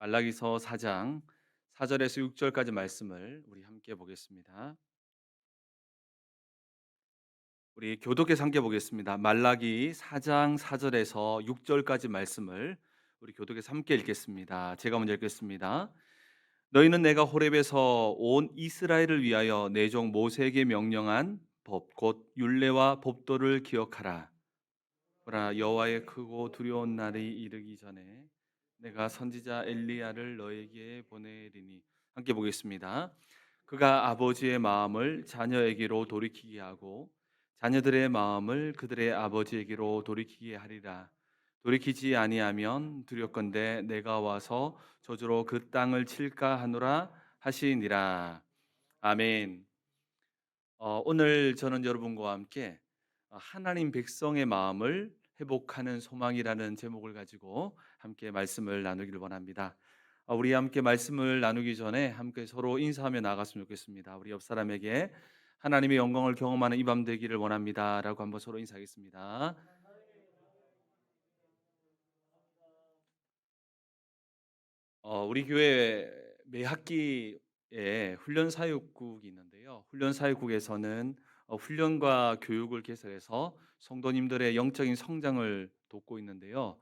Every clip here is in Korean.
말라기서 4장 4절에서 6절까지 말씀을 우리 함께 보겠습니다. 우리 교독해서 함께 보겠습니다. 말라기 4장 4절에서 6절까지 말씀을 우리 교독해서 함께 읽겠습니다. 제가 먼저 읽겠습니다. 너희는 내가 호렙에서 온 이스라엘을 위하여 내 종 모세에게 명령한 법 곧 율례와 법도를 기억하라. 보라, 여호와의 크고 두려운 날이 이르기 전에 내가 선지자 엘리야를 너에게 보내리니. 함께 보겠습니다. 그가 아버지의 마음을 자녀에게로 돌이키게 하고 자녀들의 마음을 그들의 아버지에게로 돌이키게 하리라. 돌이키지 아니하면 두렵건대 내가 와서 저주로 그 땅을 칠까 하노라 하시니라. 아멘. 오늘 저는 여러분과 함께 하나님 백성의 마음을 회복하는 소망이라는 제목을 가지고 함께 말씀을 나누기를 원합니다. 우리 함께 말씀을 나누기 전에 함께 서로 인사하며 나갔으면 좋겠습니다. 우리 옆 사람에게 하나님의 영광을 경험하는 이 밤 되기를 원합니다라고 한번 서로 인사하겠습니다. 우리 교회 매 학기에 훈련 사역국이 있는데요. 훈련 사역국에서는 훈련과 교육을 개설해서 성도님들의 영적인 성장을 돕고 있는데요.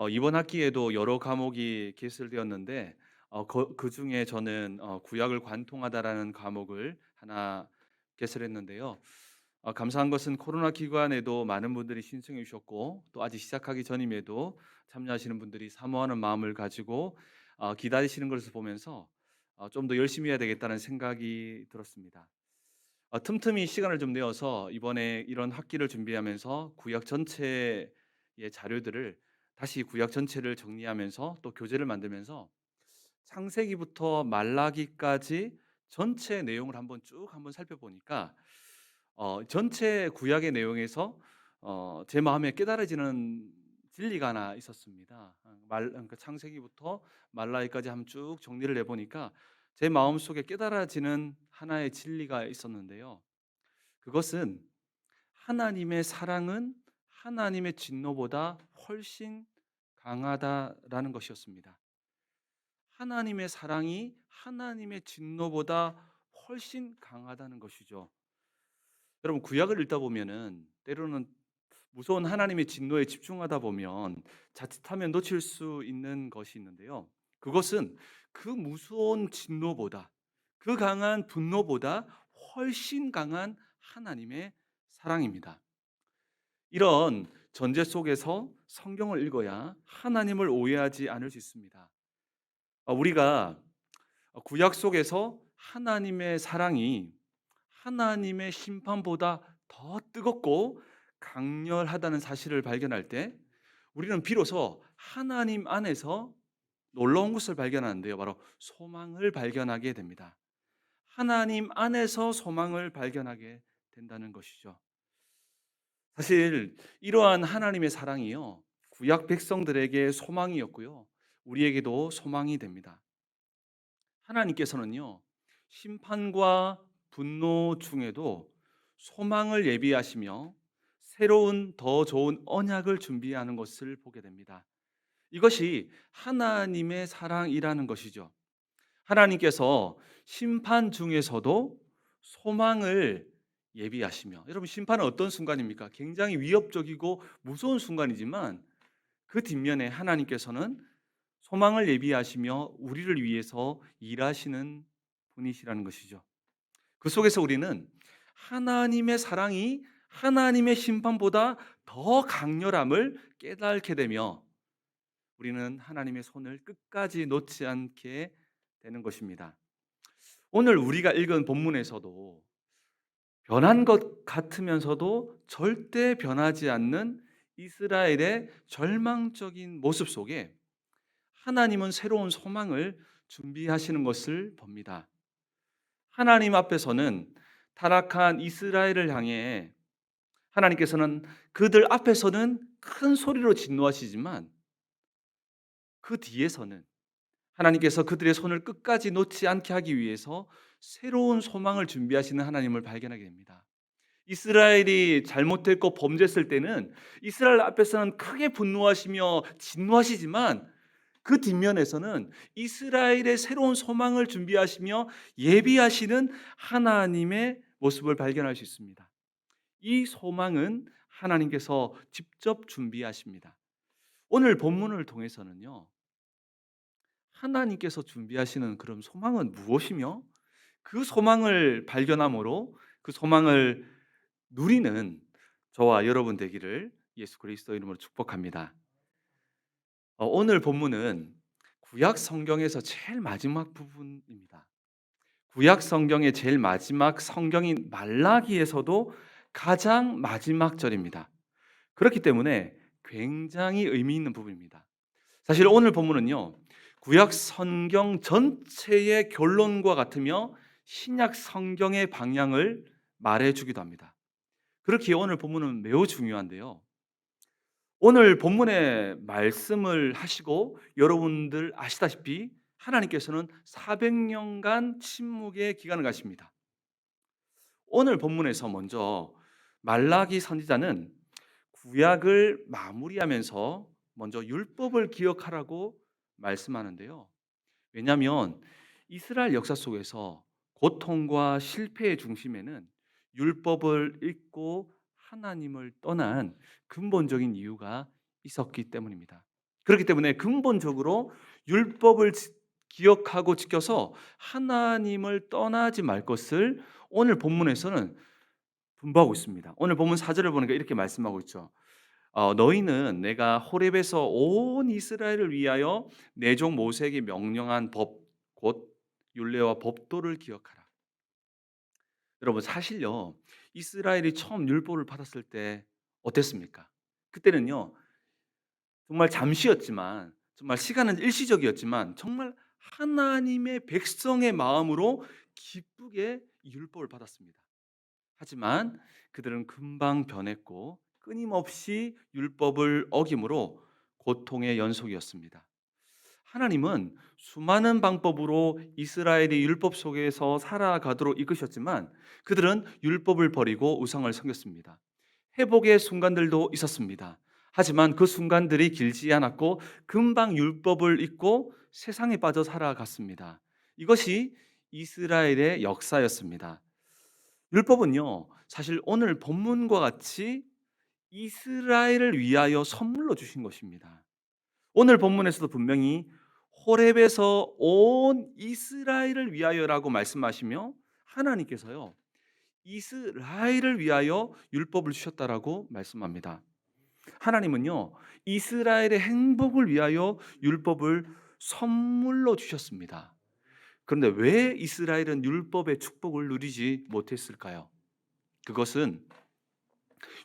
이번 학기에도 여러 과목이 개설되었는데 그 중에 저는 구약을 관통하다라는 과목을 하나 개설했는데요. 감사한 것은 코로나 기간에도 많은 분들이 신청해 주셨고 또 아직 시작하기 전임에도 참여하시는 분들이 사모하는 마음을 가지고 기다리시는 것을 보면서 좀 더 열심히 해야 되겠다는 생각이 들었습니다. 틈틈이 시간을 좀 내어서 이번에 이런 학기를 준비하면서 구약 전체의 자료들을 다시 구약 전체를 정리하면서 또 교재를 만들면서 창세기부터 말라기까지 전체 내용을 한번 살펴보니까 전체 구약의 내용에서 제 마음에 깨달아지는 진리가 하나 있었습니다. 그러니까 창세기부터 말라기까지 한번 쭉 정리를 해 보니까 제 마음속에 깨달아지는 하나의 진리가 있었는데요. 그것은 하나님의 사랑은 하나님의 진노보다 훨씬 강하다라는 것이었습니다. 하나님의 사랑이 하나님의 진노보다 훨씬 강하다는 것이죠. 여러분 구약을 읽다 보면은 때로는 무서운 하나님의 진노에 집중하다 보면 자칫하면 놓칠 수 있는 것이 있는데요. 그것은 그 무서운 진노보다 그 강한 분노보다 훨씬 강한 하나님의 사랑입니다. 이런 전제 속에서 성경을 읽어야 하나님을 오해하지 않을 수 있습니다. 우리가 구약 속에서 하나님의 사랑이 하나님의 심판보다 더 뜨겁고 강렬하다는 사실을 발견할 때 우리는 비로소 하나님 안에서 놀라운 것을 발견하는데요. 바로 소망을 발견하게 됩니다. 하나님 안에서 소망을 발견하게 된다는 것이죠. 사실 이러한 하나님의 사랑이요. 구약 백성들에게 소망이었고요. 우리에게도 소망이 됩니다. 하나님께서는요. 심판과 분노 중에도 소망을 예비하시며 새로운 더 좋은 언약을 준비하는 것을 보게 됩니다. 이것이 하나님의 사랑이라는 것이죠. 하나님께서 심판 중에서도 소망을 예비하시며, 여러분 심판은 어떤 순간입니까? 굉장히 위협적이고 무서운 순간이지만 그 뒷면에 하나님께서는 소망을 예비하시며 우리를 위해서 일하시는 분이시라는 것이죠. 그 속에서 우리는 하나님의 사랑이 하나님의 심판보다 더 강렬함을 깨닫게 되며 우리는 하나님의 손을 끝까지 놓지 않게 되는 것입니다. 오늘 우리가 읽은 본문에서도 변한 것 같으면서도 절대 변하지 않는 이스라엘의 절망적인 모습 속에 하나님은 새로운 소망을 준비하시는 것을 봅니다. 하나님 앞에서는 타락한 이스라엘을 향해 하나님께서는 그들 앞에서는 큰 소리로 진노하시지만 그 뒤에서는 하나님께서 그들의 손을 끝까지 놓지 않게 하기 위해서 새로운 소망을 준비하시는 하나님을 발견하게 됩니다. 이스라엘이 잘못했고 범죄했을 때는 이스라엘 앞에서는 크게 분노하시며 진노하시지만 그 뒷면에서는 이스라엘의 새로운 소망을 준비하시며 예비하시는 하나님의 모습을 발견할 수 있습니다. 이 소망은 하나님께서 직접 준비하십니다. 오늘 본문을 통해서는요, 하나님께서 준비하시는 그런 소망은 무엇이며 그 소망을 발견함으로 그 소망을 누리는 저와 여러분 되기를 예수 그리스도 이름으로 축복합니다. 오늘 본문은 구약 성경에서 제일 마지막 부분입니다. 구약 성경의 제일 마지막 성경인 말라기에서도 가장 마지막 절입니다. 그렇기 때문에 굉장히 의미 있는 부분입니다. 사실 오늘 본문은요, 구약 성경 전체의 결론과 같으며 신약 성경의 방향을 말해주기도 합니다. 그렇기에 오늘 본문은 매우 중요한데요. 오늘 본문의 말씀을 하시고 여러분들 아시다시피 하나님께서는 400년간 침묵의 기간을 가십니다. 오늘 본문에서 먼저 말라기 선지자는 구약을 마무리하면서 먼저 율법을 기억하라고 말씀하는데요. 왜냐하면 이스라엘 역사 속에서 고통과 실패의 중심에는 율법을 잊고 하나님을 떠난 근본적인 이유가 있었기 때문입니다. 그렇기 때문에 근본적으로 율법을 기억하고 지켜서 하나님을 떠나지 말 것을 오늘 본문에서는 분부하고 있습니다. 오늘 본문 4절을 보니까 이렇게 말씀하고 있죠. 너희는 내가 호렙에서 온 이스라엘을 위하여 내 종 모세에게 명령한 법 곧 율례와 법도를 기억하라. 여러분 사실요, 이스라엘이 처음 율법을 받았을 때 어땠습니까? 그때는요, 정말 잠시였지만, 정말 시간은 일시적이었지만 정말 하나님의 백성의 마음으로 기쁘게 이 율법을 받았습니다. 하지만 그들은 금방 변했고 끊임없이 율법을 어김으로 고통의 연속이었습니다. 하나님은 수많은 방법으로 이스라엘이 율법 속에서 살아가도록 이끄셨지만 그들은 율법을 버리고 우상을 섬겼습니다. 회복의 순간들도 있었습니다. 하지만 그 순간들이 길지 않았고 금방 율법을 잊고 세상에 빠져 살아갔습니다. 이것이 이스라엘의 역사였습니다. 율법은요, 사실 오늘 본문과 같이 이스라엘을 위하여 선물로 주신 것입니다. 오늘 본문에서도 분명히 호렙에서 온 이스라엘을 위하여라고 말씀하시며 하나님께서요, 이스라엘을 위하여 율법을 주셨다라고 말씀합니다. 하나님은요, 이스라엘의 행복을 위하여 율법을 선물로 주셨습니다. 그런데 왜 이스라엘은 율법의 축복을 누리지 못했을까요? 그것은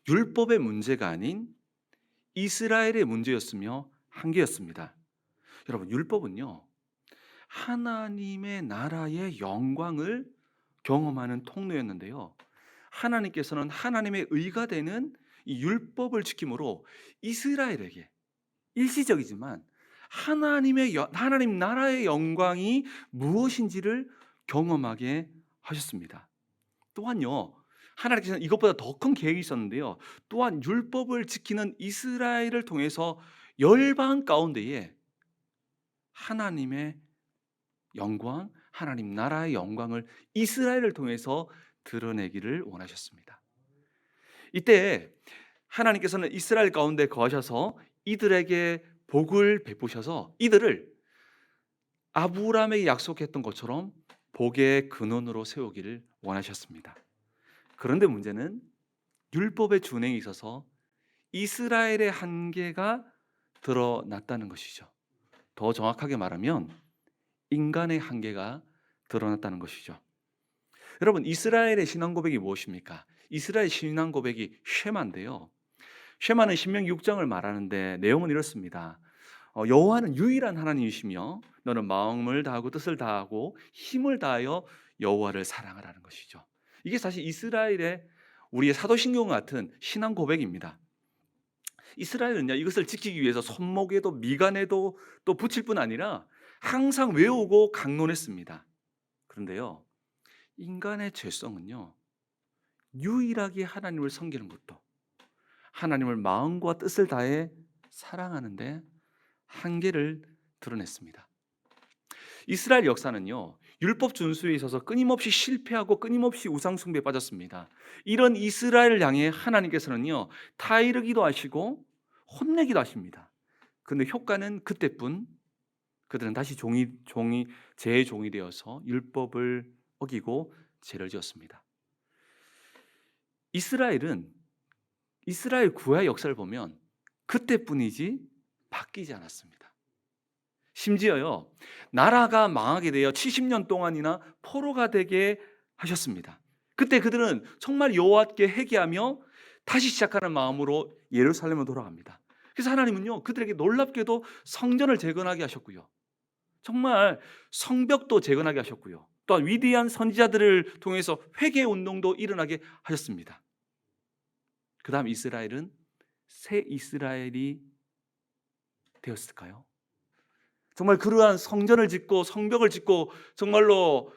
율법의 문제가 아닌 이스라엘의 문제였으며 한계였습니다. 여러분, 율법은요, 하나님의 나라의 영광을 경험하는 통로였는데요. 하나님께서는 하나님의 의가 되는 이 율법을 지킴으로 이스라엘에게 일시적이지만 하나님 나라의 영광이 무엇인지를 경험하게 하셨습니다. 또한요, 하나님께서는 이것보다 더 큰 계획이 있었는데요. 또한 율법을 지키는 이스라엘을 통해서 열방 가운데에 하나님의 영광, 하나님 나라의 영광을 이스라엘을 통해서 드러내기를 원하셨습니다. 이때 하나님께서는 이스라엘 가운데 거하셔서 이들에게 복을 베푸셔서 이들을 아브라함에게 약속했던 것처럼 복의 근원으로 세우기를 원하셨습니다. 그런데 문제는 율법의 준행에 있어서 이스라엘의 한계가 드러났다는 것이죠. 더 정확하게 말하면 인간의 한계가 드러났다는 것이죠. 여러분, 이스라엘의 신앙 고백이 무엇입니까? 이스라엘 신앙 고백이 쉐마인데요. 쉐마는 신명기 6장을 말하는데 내용은 이렇습니다. 여호와는 유일한 하나님이시며 너는 마음을 다하고 뜻을 다하고 힘을 다하여 여호와를 사랑하라는 것이죠. 이게 사실 이스라엘의 우리의 사도신경 같은 신앙 고백입니다. 이스라엘은요, 이것을 지키기 위해서 손목에도 미간에도 또 붙일 뿐 아니라 항상 외우고 강론했습니다. 그런데요, 인간의 죄성은요, 유일하게 하나님을 섬기는 것도 하나님을 마음과 뜻을 다해 사랑하는데 한계를 드러냈습니다. 이스라엘 역사는요, 율법 준수에 있어서 끊임없이 실패하고 끊임없이 우상 숭배에 빠졌습니다. 이런 이스라엘을 향해 하나님께서는요, 타이르기도 하시고 혼내기도 하십니다. 근데 효과는 그때뿐. 그들은 다시 죄의 종이 되어서 율법을 어기고 죄를 지었습니다. 이스라엘 구약 역사를 보면 그때뿐이지 바뀌지 않았습니다. 심지어요, 나라가 망하게 되어 70년 동안이나 포로가 되게 하셨습니다. 그때 그들은 정말 여호와께 회개하며 다시 시작하는 마음으로 예루살렘으로 돌아갑니다. 그래서 하나님은요, 그들에게 놀랍게도 성전을 재건하게 하셨고요, 정말 성벽도 재건하게 하셨고요, 또한 위대한 선지자들을 통해서 회개 운동도 일어나게 하셨습니다. 그 다음 이스라엘은 새 이스라엘이 되었을까요? 정말 그러한 성전을 짓고 성벽을 짓고 정말로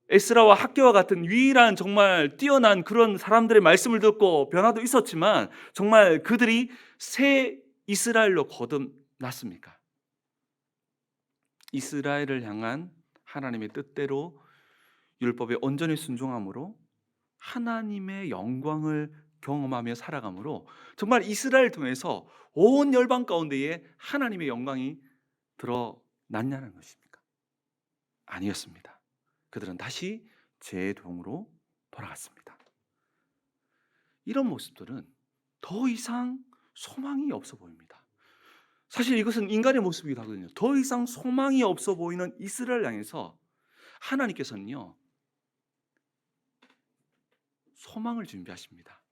에스라와 학개와 같은 유일한 정말 뛰어난 그런 사람들의 말씀을 듣고 변화도 있었지만 정말 그들이 새 이스라엘로 거듭났습니까? 이스라엘을 향한 하나님의 뜻대로 율법에 온전히 순종함으로 하나님의 영광을 경험하며 살아감으로 정말 이스라엘 통해서 온 열방 가운데에 하나님의 영광이 드러났냐는 것입니까? 아니었습니다. 그들은 다시 죄의 동으로 돌아갔습니다. 이런 모습들은 더 이상 소망이 없어 보입니다. 사실 이것은 인간의 모습이기도 하거든요. 더 이상 소망이 없어 보이는 이스라엘 향해서 하나님께서는요, 소망을 준비하십니다.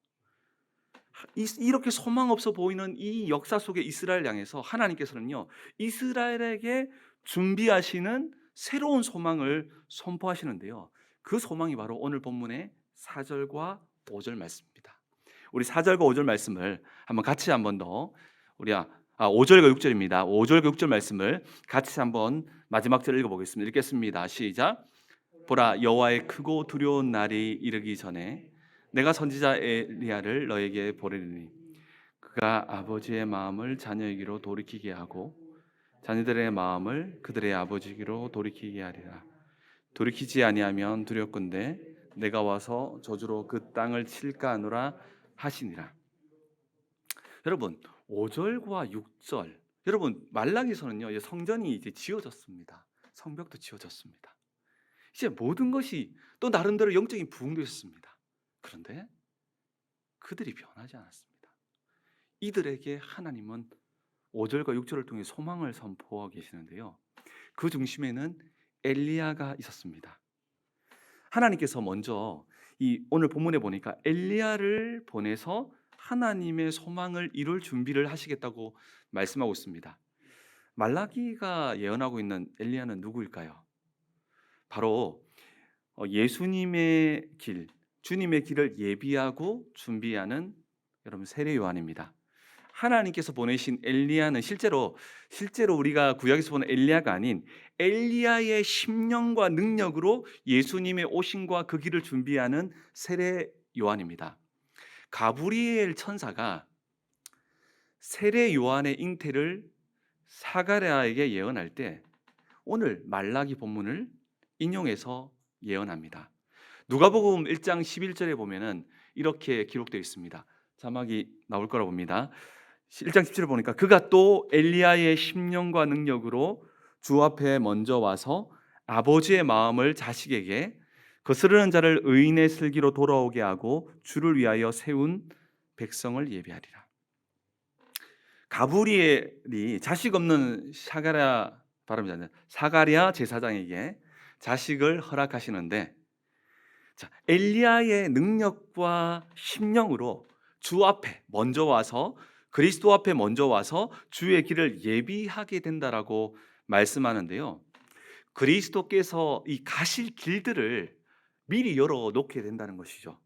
이렇게 소망 없어 보이는 이 역사 속에 이스라엘 향해서 하나님께서는요, 이스라엘에게 준비하시는 새로운 소망을 선포하시는데요, 그 소망이 바로 오늘 본문의 4절과 5절 말씀입니다. 우리 4절과 5절 말씀을 같이 한번 더 5절과 6절입니다. 5절과 6절 말씀을 같이 한번 마지막 절 읽어보겠습니다. 읽겠습니다. 시작. 보라, 여호와의 크고 두려운 날이 이르기 전에 내가 선지자 엘리야를 너에게 보내리니 그가 아버지의 마음을 자녀에게로 돌이키게 하고 자녀들의 마음을 그들의 아버지에게로 돌이키게 하리라. 돌이키지 아니하면 두렵건대 내가 와서 저주로 그 땅을 칠까 하노라 하시니라. 여러분, 5절과 6절, 여러분 말라기서는요, 성전이 이제 지어졌습니다. 성벽도 지어졌습니다. 이제 모든 것이 또 나름대로 영적인 부흥도 있었습니다. 그런데 그들이 변하지 않았습니다. 이들에게 하나님은 5절과 6절을 통해 소망을 선포하고 계시는데요, 그 중심에는 엘리야가 있었습니다. 하나님께서 먼저 오늘 본문에 보니까 엘리야를 보내서 하나님의 소망을 이룰 준비를 하시겠다고 말씀하고 있습니다. 말라기가 예언하고 있는 엘리야는 누구일까요? 바로 예수님의 길, 주님의 길을 예비하고 준비하는 여러분 세례 요한입니다. 하나님께서 보내신 엘리야는 실제로 우리가 구약에서 보는 엘리야가 아닌 엘리야의 심령과 능력으로 예수님의 오심과 그 길을 준비하는 세례 요한입니다. 가브리엘 천사가 세례 요한의 잉태를 사가랴에게 예언할 때 오늘 말라기 본문을 인용해서 예언합니다. 누가복음 1장 11절에 보면은 이렇게 기록되어 있습니다. 자막이 나올 거라 봅니다. 1장 17절 보니까 그가 또 엘리야의 심령과 능력으로 주 앞에 먼저 와서 아버지의 마음을 자식에게 거스르는 자를 의인의 슬기로 돌아오게 하고 주를 위하여 세운 백성을 예비하리라. 가브리엘이 자식 없는 사가랴 제사장에게 자식을 허락하시는데, 엘리야의 능력과 심령으로 주 앞에 먼저 와서 그리스도 앞에 먼저 와서 주의 길을 예비하게 된다라고 말씀하는데요, 그리스도께서 이 가실 길들을 미리 열어놓게 된다는 것이죠.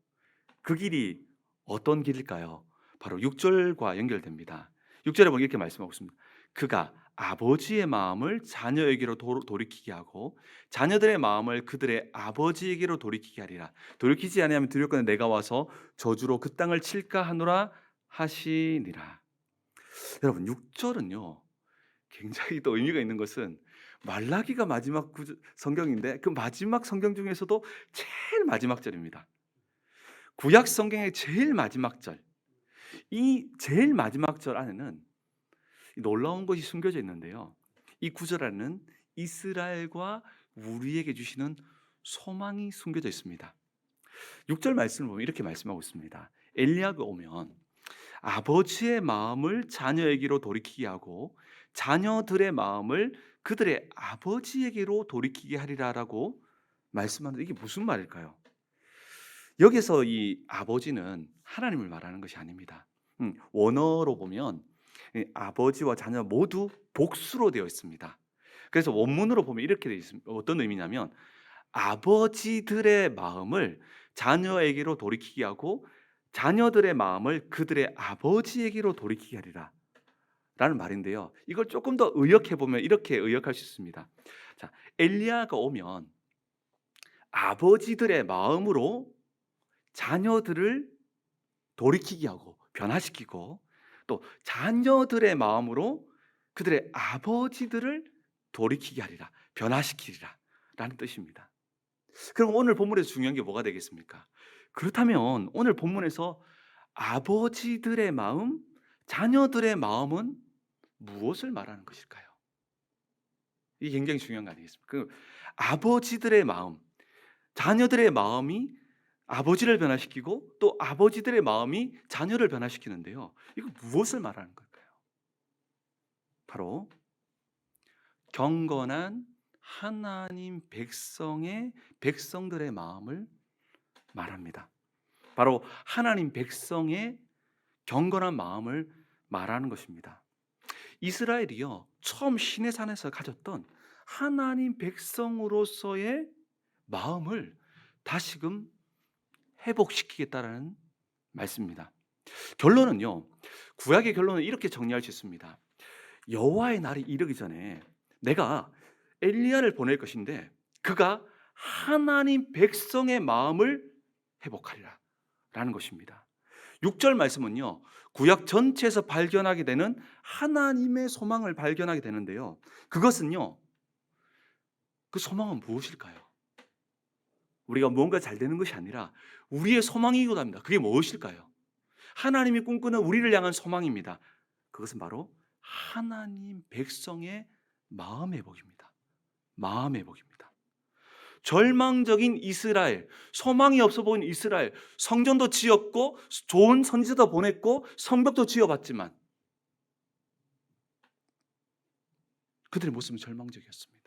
그 길이 어떤 길일까요? 바로 6절과 연결됩니다. 6절에 보면 이렇게 말씀하고 있습니다. 그가 아버지의 마음을 자녀에게로 돌이키게 하고 자녀들의 마음을 그들의 아버지에게로 돌이키게 하리라. 돌이키지 아니하면 두렵거든 내가 와서 저주로 그 땅을 칠까 하노라 하시니라. 여러분, 6절은요 굉장히 또 의미가 있는 것은 말라기가 마지막 성경인데 그 마지막 성경 중에서도 제일 마지막 절입니다. 구약 성경의 제일 마지막 절. 이 제일 마지막 절 안에는 놀라운 것이 숨겨져 있는데요. 이 구절 안에는 이스라엘과 우리에게 주시는 소망이 숨겨져 있습니다. 6절 말씀을 보면 이렇게 말씀하고 있습니다. 엘리야가 오면 아버지의 마음을 자녀에게로 돌이키게 하고 자녀들의 마음을 그들의 아버지에게로 돌이키게 하리라라고 말씀하는데 이게 무슨 말일까요? 여기서 이 아버지는 하나님을 말하는 것이 아닙니다. 원어로 보면 아버지와 자녀 모두 복수로 되어 있습니다. 그래서 원문으로 보면 이렇게 되어 있습니다. 어떤 의미냐면 아버지들의 마음을 자녀에게로 돌이키게 하고 자녀들의 마음을 그들의 아버지에게로 돌이키게 하리라 라는 말인데요. 이걸 조금 더 의역해 보면 이렇게 의역할 수 있습니다. 자, 엘리야가 오면 아버지들의 마음으로 자녀들을 돌이키게 하고 변화시키고 또 자녀들의 마음으로 그들의 아버지들을 돌이키게 하리라, 변화시키리라 라는 뜻입니다. 그럼 오늘 본문에서 중요한 게 뭐가 되겠습니까? 그렇다면 오늘 본문에서 아버지들의 마음, 자녀들의 마음은 무엇을 말하는 것일까요? 이게 굉장히 중요한 거 아니겠습니까? 그 아버지들의 마음, 자녀들의 마음이 아버지를 변화시키고 또 아버지들의 마음이 자녀를 변화시키는데요. 이거 무엇을 말하는 걸까요? 바로 경건한 하나님 백성들의 마음을 말합니다. 바로 하나님 백성의 경건한 마음을 말하는 것입니다. 이스라엘이요, 처음 시내산에서 가졌던 하나님 백성으로서의 마음을 다시금 회복시키겠다라는 말씀입니다. 결론은요, 구약의 결론은 이렇게 정리할 수 있습니다. 여호와의 날이 이르기 전에 내가 엘리야를 보낼 것인데 그가 하나님 백성의 마음을 회복하리라 라는 것입니다. 6절 말씀은요, 구약 전체에서 발견하게 되는 하나님의 소망을 발견하게 되는데요, 그것은요, 그 소망은 무엇일까요? 우리가 뭔가 잘 되는 것이 아니라 우리의 소망이기도 합니다. 그게 무엇일까요? 하나님이 꿈꾸는 우리를 향한 소망입니다. 그것은 바로 하나님 백성의 마음 회복입니다. 마음 회복입니다. 절망적인 이스라엘, 소망이 없어 보이는 이스라엘, 성전도 지었고 좋은 선지자도 보냈고 성벽도 지어봤지만 그들의 모습은 절망적이었습니다.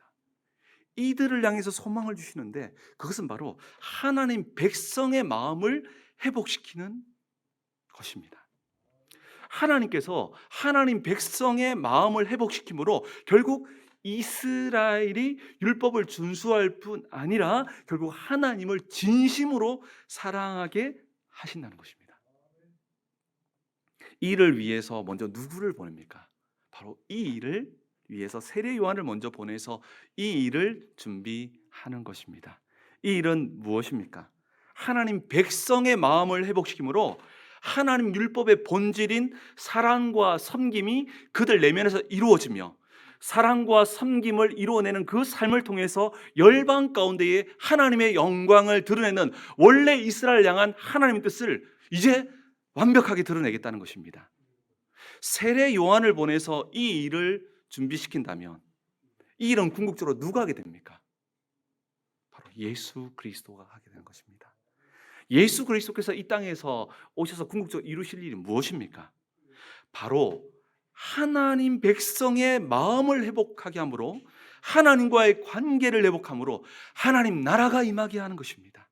이들을 향해서 소망을 주시는데 그것은 바로 하나님 백성의 마음을 회복시키는 것입니다. 하나님께서 하나님 백성의 마음을 회복시킴으로 결국 이스라엘이 율법을 준수할 뿐 아니라 결국 하나님을 진심으로 사랑하게 하신다는 것입니다. 이를 위해서 먼저 누구를 보냅니까? 바로 이 일을 위해서 세례 요한을 먼저 보내서 이 일을 준비하는 것입니다. 이 일은 무엇입니까? 하나님 백성의 마음을 회복시키므로 하나님 율법의 본질인 사랑과 섬김이 그들 내면에서 이루어지며 사랑과 섬김을 이루어내는 그 삶을 통해서 열방 가운데에 하나님의 영광을 드러내는 원래 이스라엘 향한 하나님의 뜻을 이제 완벽하게 드러내겠다는 것입니다. 세례 요한을 보내서 이 일을 준비시킨다면 이 일은 궁극적으로 누가 하게 됩니까? 바로 예수 그리스도가 하게 되는 것입니다. 예수 그리스도께서 이 땅에서 오셔서 궁극적으로 이루실 일이 무엇입니까? 바로 하나님 백성의 마음을 회복하게 함으로 하나님과의 관계를 회복함으로 하나님 나라가 임하게 하는 것입니다.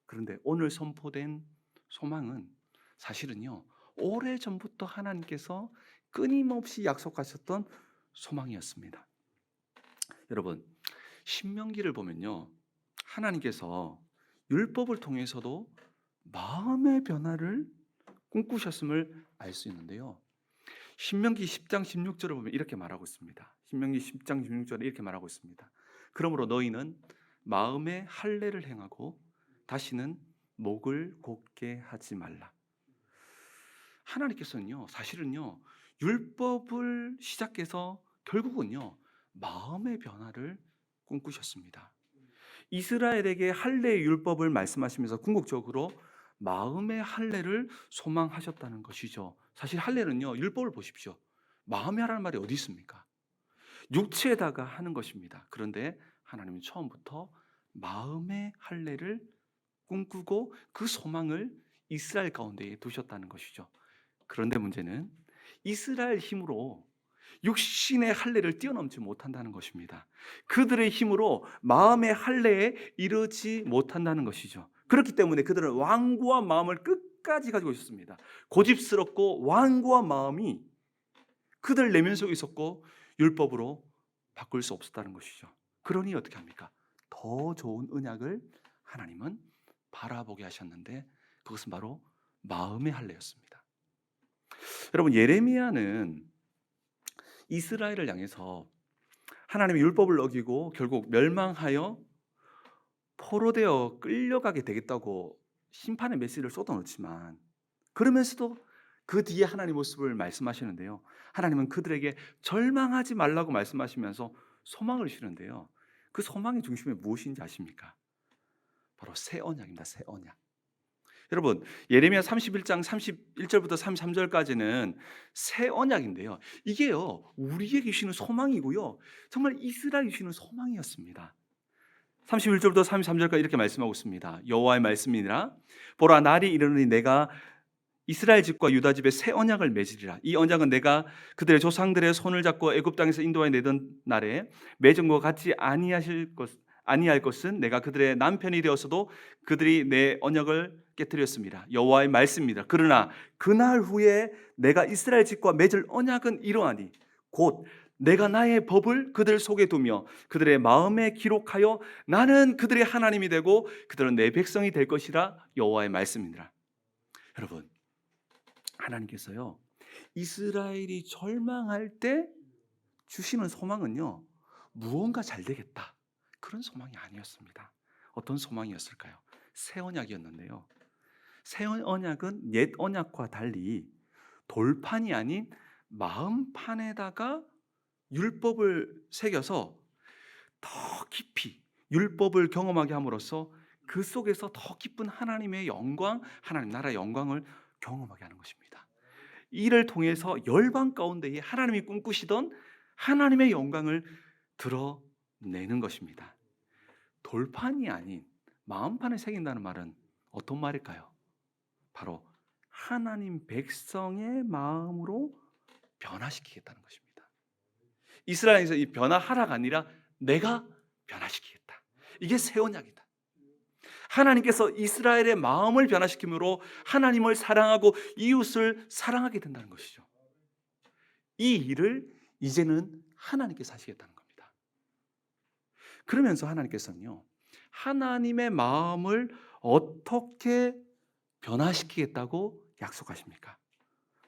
그런데 오늘 선포된 소망은 사실은요, 오래전부터 하나님께서 끊임없이 약속하셨던 소망이었습니다. 여러분, 신명기를 보면요, 하나님께서 율법을 통해서도 마음의 변화를 꿈꾸셨음을 알 수 있는데요, 신명기 10장 16절을 보면 이렇게 말하고 있습니다. 신명기 10장 16절에 이렇게 말하고 있습니다. 그러므로 너희는 마음에 할례를 행하고 다시는 목을 곧게 하지 말라. 하나님께서는요, 사실은요, 율법을 시작해서 결국은요, 마음의 변화를 꿈꾸셨습니다. 이스라엘에게 할례의 율법을 말씀하시면서 궁극적으로 마음의 할례를 소망하셨다는 것이죠. 사실 할례는요, 율법을 보십시오. 마음이 하라는 말이 어디 있습니까? 육체에다가 하는 것입니다. 그런데 하나님은 처음부터 마음의 할례를 꿈꾸고 그 소망을 이스라엘 가운데에 두셨다는 것이죠. 그런데 문제는 이스라엘 힘으로 육신의 할례를 뛰어넘지 못한다는 것입니다. 그들의 힘으로 마음의 할례에 이르지 못한다는 것이죠. 그렇기 때문에 그들은 완고한 마음을 끝까지 가지고 있었습니다. 고집스럽고 완고한 마음이 그들 내면 속에 있었고 율법으로 바꿀 수 없었다는 것이죠. 그러니 어떻게 합니까? 더 좋은 언약을 하나님은 바라보게 하셨는데 그것은 바로 마음의 할례였습니다. 여러분, 예레미야는 이스라엘을 향해서 하나님의 율법을 어기고 결국 멸망하여 포로되어 끌려가게 되겠다고 심판의 메시지를 쏟아놓지만, 그러면서도 그 뒤에 하나님의 모습을 말씀하시는데요, 하나님은 그들에게 절망하지 말라고 말씀하시면서 소망을 주시는데요, 그 소망의 중심에 무엇인지 아십니까? 바로 새 언약입니다. 새 언약. 여러분, 예레미야 31장 31절부터 33절까지는 새 언약인데요, 이게요 우리에게 주시는 소망이고요, 정말 이스라엘이 주시는 소망이었습니다. 31절부터 33절까지 이렇게 말씀하고 있습니다. 여호와의 말씀이니라. 보라, 날이 이르노니 내가 이스라엘 집과 유다 집에 새 언약을 맺으리라. 이 언약은 내가 그들의 조상들의 손을 잡고 애굽 땅에서 인도하여 내던 날에 맺은 것 같이 아니할 것은 내가 그들의 남편이 되었어도 그들이 내 언약을 깨뜨렸습니다. 여호와의 말씀입니다. 그러나 그날 후에 내가 이스라엘 집과 맺을 언약은 이러하니 곧 내가 나의 법을 그들 속에 두며 그들의 마음에 기록하여 나는 그들의 하나님이 되고 그들은 내 백성이 될 것이라. 여호와의 말씀이니라. 여러분, 하나님께서요 이스라엘이 절망할 때 주시는 소망은요 무언가 잘 되겠다, 그런 소망이 아니었습니다. 어떤 소망이었을까요? 새 언약이었는데요, 새 언약은 옛 언약과 달리 돌판이 아닌 마음판에다가 율법을 새겨서 더 깊이 율법을 경험하게 함으로써 그 속에서 더 깊은 하나님의 영광, 하나님 나라의 영광을 경험하게 하는 것입니다. 이를 통해서 열방 가운데에 하나님이 꿈꾸시던 하나님의 영광을 드러내는 것입니다. 돌판이 아닌 마음판에 새긴다는 말은 어떤 말일까요? 바로 하나님 백성의 마음으로 변화시키겠다는 것입니다. 이스라엘에서 이 변화하라가 아니라 내가 변화시키겠다. 이게 새 언약이다. 하나님께서 이스라엘의 마음을 변화시킴으로 하나님을 사랑하고 이웃을 사랑하게 된다는 것이죠. 이 일을 이제는 하나님께서 하시겠다는 겁니다. 그러면서 하나님께서는요, 하나님의 마음을 어떻게 변화시키겠다고 약속하십니까?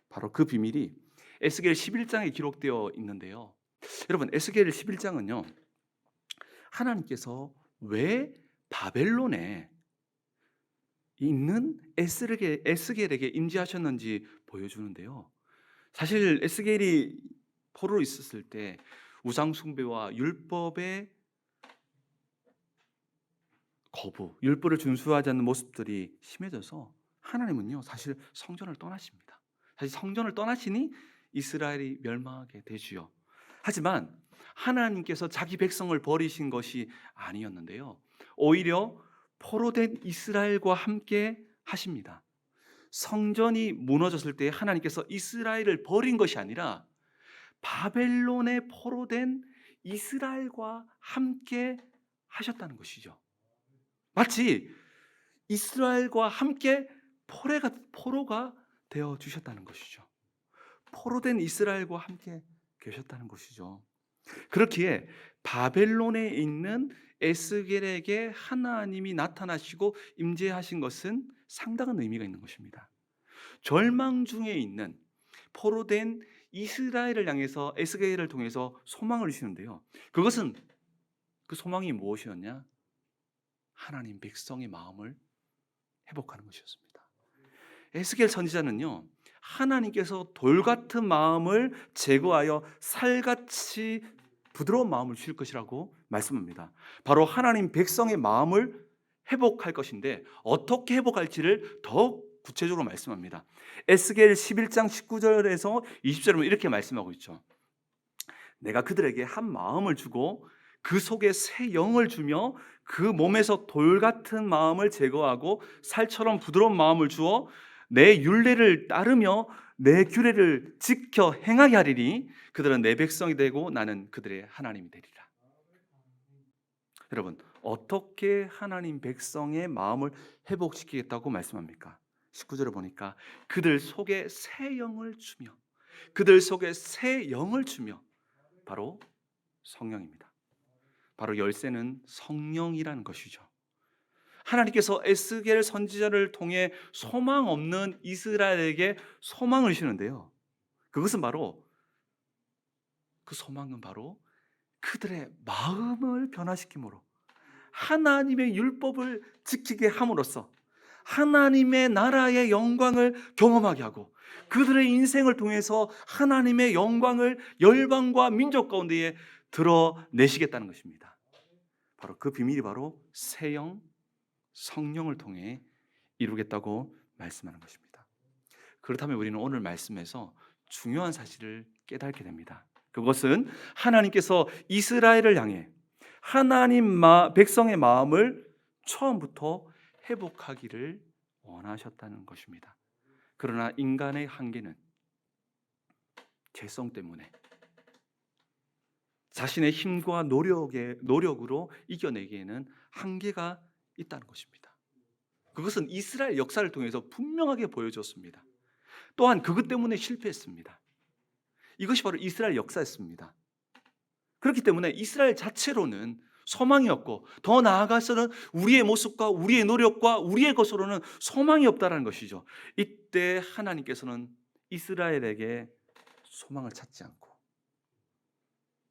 바로 그 비밀이 에스겔 11장에 기록되어 있는데요, 여러분, 에스겔 11장은요 하나님께서 왜 바벨론에 있는 에스겔에게 임재하셨는지 보여주는데요, 사실 에스겔이 포로로 있었을 때 우상 숭배와 율법의 거부, 율법을 준수하지 않는 모습들이 심해져서 하나님은요 사실 성전을 떠나십니다. 사실 성전을 떠나시니 이스라엘이 멸망하게 되지요. 하지만 하나님께서 자기 백성을 버리신 것이 아니었는데요, 오히려 포로된 이스라엘과 함께 하십니다. 성전이 무너졌을 때 하나님께서 이스라엘을 버린 것이 아니라 바벨론에 포로된 이스라엘과 함께 하셨다는 것이죠. 마치 이스라엘과 함께 포로가 되어 주셨다는 것이죠. 포로된 이스라엘과 함께 계셨다는 것이죠. 그렇기에 바벨론에 있는 에스겔에게 하나님이 나타나시고 임재하신 것은 상당한 의미가 있는 것입니다. 절망 중에 있는 포로된 이스라엘을 향해서 에스겔을 통해서 소망을 주시는데요, 그것은 그 소망이 무엇이었냐? 하나님 백성의 마음을 회복하는 것이었습니다. 에스겔 선지자는요 하나님께서 돌 같은 마음을 제거하여 살같이 부드러운 마음을 주실 것이라고 말씀합니다. 바로 하나님 백성의 마음을 회복할 것인데 어떻게 회복할지를 더 구체적으로 말씀합니다. 에스겔 11장 19절에서 20절에 보면 이렇게 말씀하고 있죠. 내가 그들에게 한 마음을 주고 그 속에 새 영을 주며 그 몸에서 돌 같은 마음을 제거하고 살처럼 부드러운 마음을 주어 내 율례를 따르며 내 규례를 지켜 행하게 하리니 그들은 내 백성이 되고 나는 그들의 하나님이 되리라. 여러분, 어떻게 하나님 백성의 마음을 회복시키겠다고 말씀합니까? 19절에 보니까 그들 속에 새 영을 주며, 그들 속에 새 영을 주며, 바로 성령입니다. 바로 열쇠는 성령이라는 것이죠. 하나님께서 에스겔 선지자를 통해 소망 없는 이스라엘에게 소망을 주시는데요. 그것은 바로, 그 소망은 바로 그들의 마음을 변화시킴으로 하나님의 율법을 지키게 함으로써 하나님의 나라의 영광을 경험하게 하고 그들의 인생을 통해서 하나님의 영광을 열방과 민족 가운데에 드러내시겠다는 것입니다. 바로 그 비밀이 바로 새 영, 성령을 통해 이루겠다고 말씀하는 것입니다. 그렇다면 우리는 오늘 말씀에서 중요한 사실을 깨닫게 됩니다. 그것은 하나님께서 이스라엘을 향해 하나님 백성의 마음을 처음부터 회복하기를 원하셨다는 것입니다. 그러나 인간의 한계는 죄성 때문에 자신의 힘과 노력으로 이겨내기에는 한계가 있다는 것입니다. 그것은 이스라엘 역사를 통해서 분명하게 보여줬습니다. 또한 그것 때문에 실패했습니다. 이것이 바로 이스라엘 역사였습니다. 그렇기 때문에 이스라엘 자체로는 소망이 없고 더 나아가서는 우리의 모습과 우리의 노력과 우리의 것으로는 소망이 없다는 것이죠. 이때 하나님께서는 이스라엘에게 소망을 찾지 않고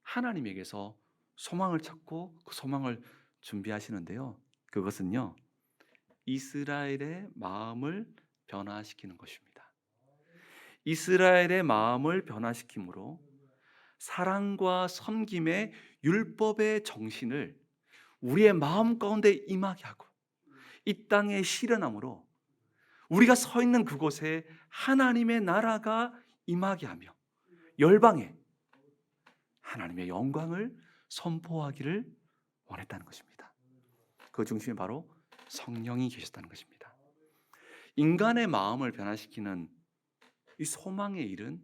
하나님에게서 소망을 찾고 그 소망을 준비하시는데요. 그것은요, 이스라엘의 마음을 변화시키는 것입니다. 이스라엘의 마음을 변화시킴으로 사랑과 섬김의 율법의 정신을 우리의 마음 가운데 임하게 하고 이 땅에 실현함으로 우리가 서 있는 그곳에 하나님의 나라가 임하게 하며 열방에 하나님의 영광을 선포하기를 원했다는 것입니다. 그 중심에 바로 성령이 계셨다는 것입니다. 인간의 마음을 변화시키는 이 소망의 일은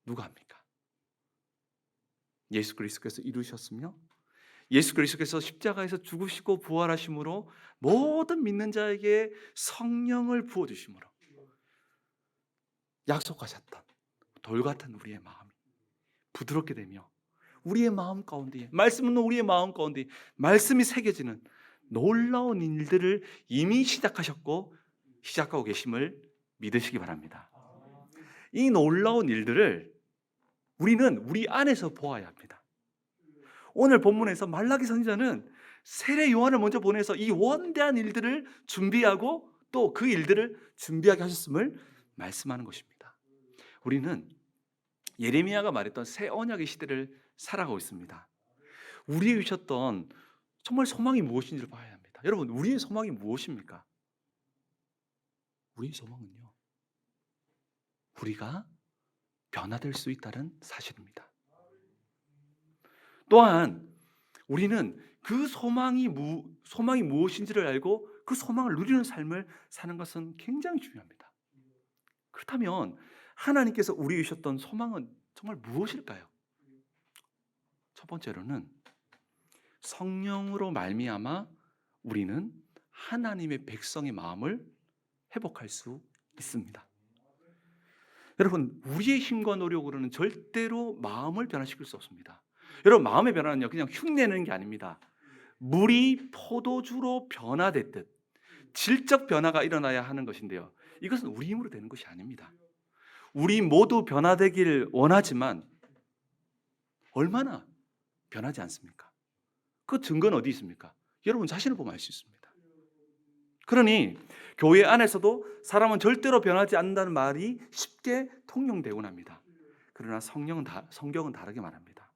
누가 합니까? 예수 그리스도께서 이루셨으며 예수 그리스도께서 십자가에서 죽으시고 부활하심으로 모든 믿는 자에게 성령을 부어주심으로 약속하셨던 돌 같은 우리의 마음이 부드럽게 되며 우리의 마음 가운데 말씀은 우리의 마음 가운데 말씀이 새겨지는 놀라운 일들을 이미 시작하셨고 시작하고 계심을 믿으시기 바랍니다. 이 놀라운 일들을 우리는 우리 안에서 보아야 합니다. 오늘 본문에서 말라기 선지자는 세례 요한을 먼저 보내서 이 원대한 일들을 준비하고 또 그 일들을 준비하게 하셨음을 말씀하는 것입니다. 우리는 예레미야가 말했던 새 언약의 시대를 살아가고 있습니다. 우리에게 주셨던 정말 소망이 무엇인지를 봐야 합니다. 여러분, 우리의 소망이 무엇입니까? 우리의 소망은요, 우리가 변화될 수 있다는 사실입니다. 또한 우리는 그 소망이 무엇인지를 알고 그 소망을 누리는 삶을 사는 것은 굉장히 중요합니다. 그렇다면 하나님께서 우리에게 주셨던 소망은 정말 무엇일까요? 첫 번째로는 성령으로 말미암아 우리는 하나님의 백성의 마음을 회복할 수 있습니다. 여러분, 우리의 힘과 노력으로는 절대로 마음을 변화시킬 수 없습니다. 여러분, 마음의 변화는요, 그냥 흉내내는 게 아닙니다. 물이 포도주로 변화됐듯 질적 변화가 일어나야 하는 것인데요, 이것은 우리 힘으로 되는 것이 아닙니다. 우리 모두 변화되길 원하지만 얼마나 변하지 않습니까? 그 증거는 어디 있습니까? 여러분 자신을 보면 알 수 있습니다. 그러니 교회 안에서도 사람은 절대로 변하지 않는다는 말이 쉽게 통용되곤 합니다. 그러나 성경은 다르게 말합니다.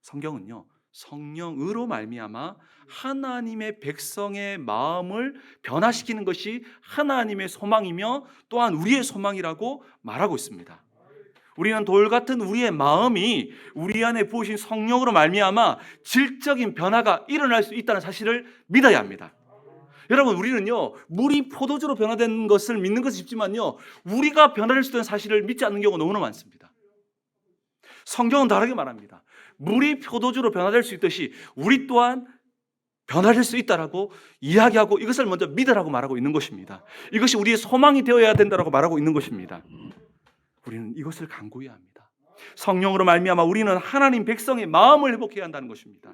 성경은요, 성령으로 말미암아 하나님의 백성의 마음을 변화시키는 것이 하나님의 소망이며 또한 우리의 소망이라고 말하고 있습니다. 우리는 돌 같은 우리의 마음이 우리 안에 부으신 성령으로 말미암아 질적인 변화가 일어날 수 있다는 사실을 믿어야 합니다. 여러분, 우리는요, 물이 포도주로 변화된 것을 믿는 것은 쉽지만요, 우리가 변화될 수 있다는 사실을 믿지 않는 경우가 너무나 많습니다. 성경은 다르게 말합니다. 물이 포도주로 변화될 수 있듯이 우리 또한 변화될 수 있다라고 이야기하고 이것을 먼저 믿으라고 말하고 있는 것입니다. 이것이 우리의 소망이 되어야 된다라고 말하고 있는 것입니다. 우리는 이것을 간구해야 합니다. 성령으로 말미암아 우리는 하나님 백성의 마음을 회복해야 한다는 것입니다.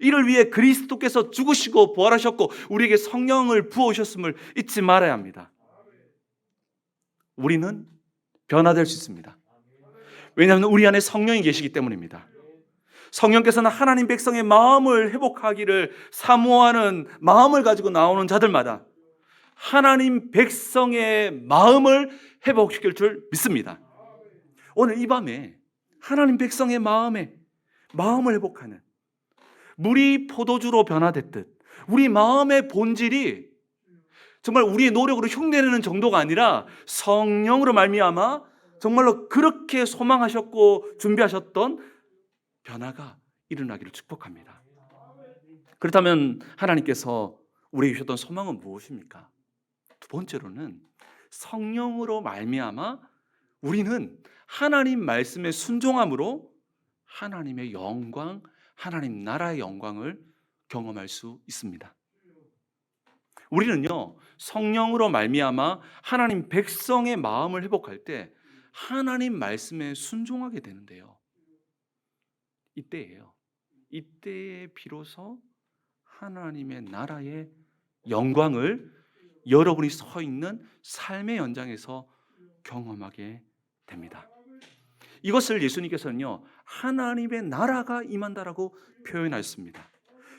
이를 위해 그리스도께서 죽으시고 부활하셨고 우리에게 성령을 부어오셨음을 잊지 말아야 합니다. 우리는 변화될 수 있습니다. 왜냐하면 우리 안에 성령이 계시기 때문입니다. 성령께서는 하나님 백성의 마음을 회복하기를 사모하는 마음을 가지고 나오는 자들마다 하나님 백성의 마음을 회복시킬 줄 믿습니다. 오늘 이 밤에 하나님 백성의 마음을 회복하는, 물이 포도주로 변화됐듯 우리 마음의 본질이 정말 우리의 노력으로 흉내내는 정도가 아니라 성령으로 말미암아 정말로 그렇게 소망하셨고 준비하셨던 변화가 일어나기를 축복합니다. 그렇다면 하나님께서 우리에게 주셨던 소망은 무엇입니까? 두 번째로는 성령으로 말미암아 우리는 하나님 말씀에 순종함으로 하나님의 영광, 하나님 나라의 영광을 경험할 수 있습니다. 우리는요, 성령으로 말미암아 하나님 백성의 마음을 회복할 때 하나님 말씀에 순종하게 되는데요, 이때에 비로소 하나님의 나라의 영광을 여러분이 서 있는 삶의 현장에서 경험하게 됩니다. 이것을 예수님께서는요, 하나님의 나라가 임한다라고 표현하셨습니다.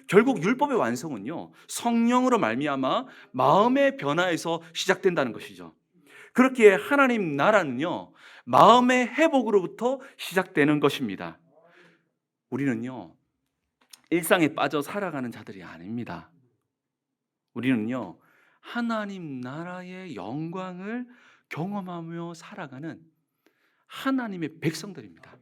결국 율법의 완성은요, 성령으로 말미암아 마음의 변화에서 시작된다는 것이죠. 그렇기에 하나님 나라는요, 마음의 회복으로부터 시작되는 것입니다. 우리는요, 일상에 빠져 살아가는 자들이 아닙니다. 우리는요, 하나님 나라의 영광을 경험하며 살아가는 하나님의 백성들입니다.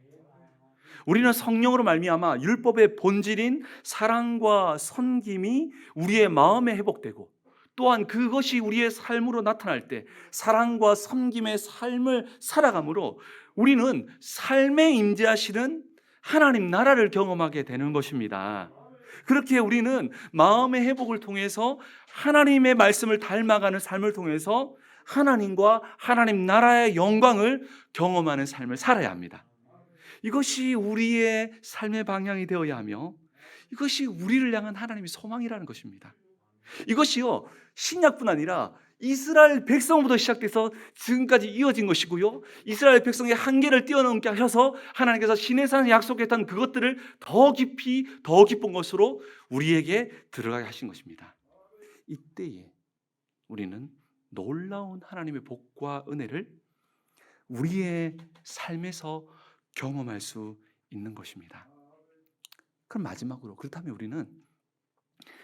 우리는 성령으로 말미암아 율법의 본질인 사랑과 섬김이 우리의 마음에 회복되고 또한 그것이 우리의 삶으로 나타날 때 사랑과 섬김의 삶을 살아가므로 우리는 삶에 임재하시는 하나님 나라를 경험하게 되는 것입니다. 그렇게 우리는 마음의 회복을 통해서 하나님의 말씀을 닮아가는 삶을 통해서 하나님과 하나님 나라의 영광을 경험하는 삶을 살아야 합니다. 이것이 우리의 삶의 방향이 되어야 하며 이것이 우리를 향한 하나님의 소망이라는 것입니다. 이것이요, 신약뿐 아니라 이스라엘 백성부터 시작돼서 지금까지 이어진 것이고요, 이스라엘 백성의 한계를 뛰어넘게 하셔서 하나님께서 시내산에 약속했던 그것들을 더 깊이 더 깊은 것으로 우리에게 들어가게 하신 것입니다. 이때에 우리는 놀라운 하나님의 복과 은혜를 우리의 삶에서 경험할 수 있는 것입니다. 그럼 마지막으로, 그렇다면 우리는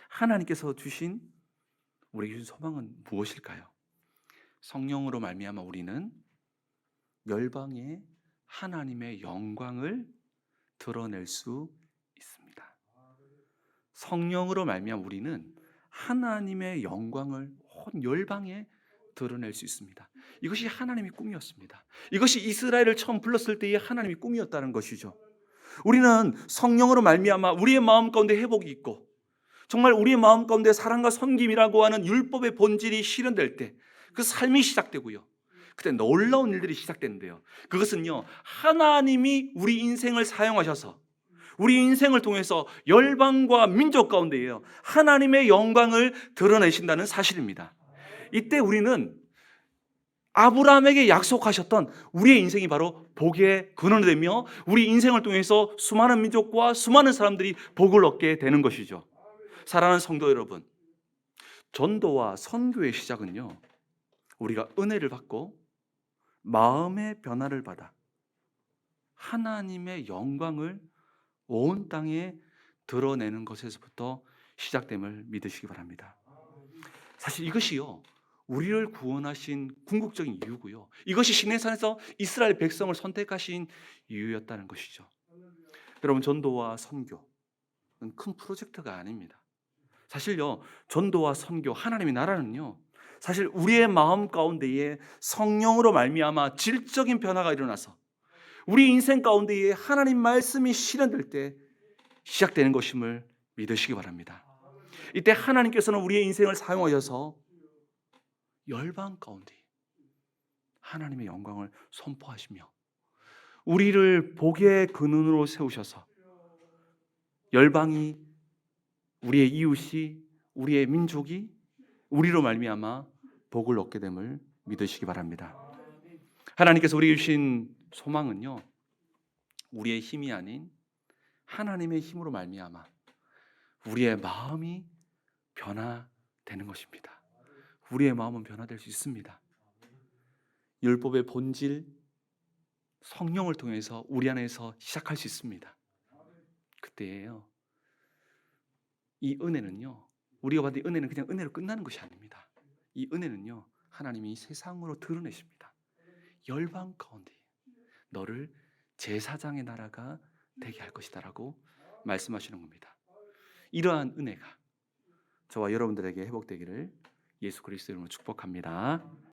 하나님께서 주신 우리에게 주신 소망은 무엇일까요? 성령으로 말미암아 우리는 열방에 하나님의 영광을 드러낼 수 있습니다. 성령으로 말미암아 우리는 하나님의 영광을 온 열방에 드러낼 수 있습니다. 이것이 하나님의 꿈이었습니다. 이것이 이스라엘을 처음 불렀을 때의 하나님의 꿈이었다는 것이죠. 우리는 성령으로 말미암아 우리의 마음 가운데 회복이 있고 정말 우리의 마음 가운데 사랑과 섬김이라고 하는 율법의 본질이 실현될 때 그 삶이 시작되고요, 그때 놀라운 일들이 시작되는데요, 그것은요, 하나님이 우리 인생을 사용하셔서 우리 인생을 통해서 열방과 민족 가운데에요, 하나님의 영광을 드러내신다는 사실입니다. 이때 우리는 아브라함에게 약속하셨던 우리의 인생이 바로 복의 근원이 되며 우리 인생을 통해서 수많은 민족과 수많은 사람들이 복을 얻게 되는 것이죠. 사랑하는 성도 여러분, 전도와 선교의 시작은요, 우리가 은혜를 받고 마음의 변화를 받아 하나님의 영광을 온 땅에 드러내는 것에서부터 시작됨을 믿으시기 바랍니다. 사실 이것이요, 우리를 구원하신 궁극적인 이유고요, 이것이 시내산에서 이스라엘 백성을 선택하신 이유였다는 것이죠. 여러분, 전도와 선교는 큰 프로젝트가 아닙니다. 사실요, 전도와 선교, 하나님의 나라는요, 사실 우리의 마음 가운데에 성령으로 말미암아 질적인 변화가 일어나서 우리 인생 가운데에 하나님 말씀이 실현될 때 시작되는 것임을 믿으시기 바랍니다. 이때 하나님께서는 우리의 인생을 사용하셔서 열방 가운데 하나님의 영광을 선포하시며 우리를 복의 근원으로 세우셔서 열방이, 우리의 이웃이, 우리의 민족이 우리로 말미암아 복을 얻게 됨을 믿으시기 바랍니다. 하나님께서 우리에게 주신 소망은요, 우리의 힘이 아닌 하나님의 힘으로 말미암아 우리의 마음이 변화되는 것입니다. 우리의 마음은 변화될 수 있습니다. 율법의 본질, 성령을 통해서 우리 안에서 시작할 수 있습니다. 그때예요, 이 은혜는요, 우리가 받은 은혜는 그냥 은혜로 끝나는 것이 아닙니다. 이 은혜는요, 하나님이 세상으로 드러내십니다. 열방 가운데 너를 제사장의 나라가 되게 할 것이다 라고 말씀하시는 겁니다. 이러한 은혜가 저와 여러분들에게 회복되기를 예수 그리스도 이름으로 축복합니다.